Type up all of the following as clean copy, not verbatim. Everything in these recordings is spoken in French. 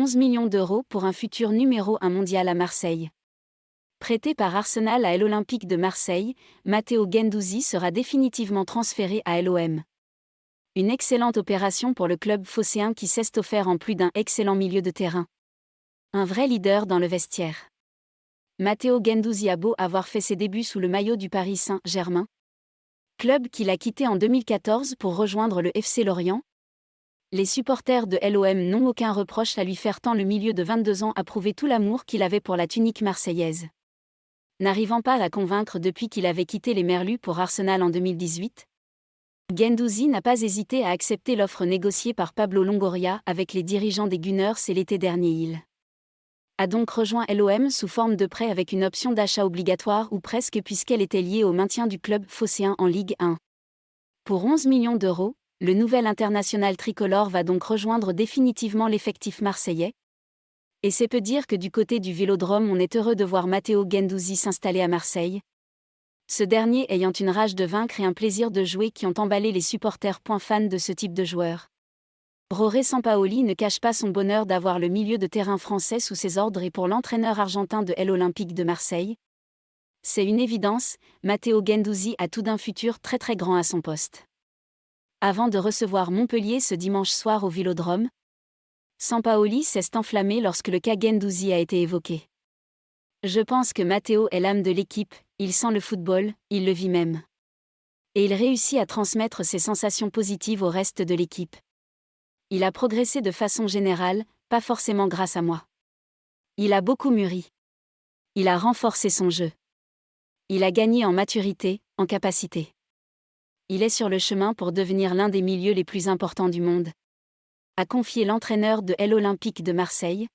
11 millions d'euros pour un futur numéro 1 mondial à Marseille. Prêté par Arsenal à l'Olympique de Marseille, Matteo Guendouzi sera définitivement transféré à l'OM. Une excellente opération pour le club phocéen qui s'est offert en plus d'un excellent milieu de terrain. Un vrai leader dans le vestiaire. Matteo Guendouzi a beau avoir fait ses débuts sous le maillot du Paris Saint-Germain, club qu'il a quitté en 2014 pour rejoindre le FC Lorient. Les supporters de l'OM n'ont aucun reproche à lui faire tant le milieu de 22 ans a prouvé tout l'amour qu'il avait pour la tunique marseillaise. N'arrivant pas à la convaincre depuis qu'il avait quitté les Merlus pour Arsenal en 2018, Guendouzi n'a pas hésité à accepter l'offre négociée par Pablo Longoria avec les dirigeants des Gunners et l'été dernier il a donc rejoint l'OM sous forme de prêt avec une option d'achat obligatoire ou presque puisqu'elle était liée au maintien du club phocéen en Ligue 1. Pour 11 millions d'euros, le nouvel international tricolore va donc rejoindre définitivement l'effectif marseillais. Et c'est peu dire que du côté du Vélodrome on est heureux de voir Matteo Guendouzi s'installer à Marseille. Ce dernier ayant une rage de vaincre et un plaisir de jouer qui ont emballé les supporters fans de ce type de joueur. Jorge Sampaoli ne cache pas son bonheur d'avoir le milieu de terrain français sous ses ordres et pour l'entraîneur argentin de l'Olympique de Marseille. C'est une évidence, Matteo Guendouzi a tout d'un futur très très grand à son poste. Avant de recevoir Montpellier ce dimanche soir au Vélodrome, Sampaoli s'est enflammé lorsque le cas Guendouzi a été évoqué. Je pense que Matteo est l'âme de l'équipe, il sent le football, il le vit même. Et il réussit à transmettre ses sensations positives au reste de l'équipe. Il a progressé de façon générale, pas forcément grâce à moi. Il a beaucoup mûri. Il a renforcé son jeu. Il a gagné en maturité, en capacité. Il est sur le chemin pour devenir l'un des milieux les plus importants du monde. A confié l'entraîneur de l'Olympique de Marseille.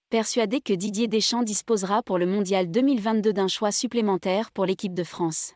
Persuadé que Didier Deschamps disposera pour le Mondial 2022 d'un choix supplémentaire pour l'équipe de France.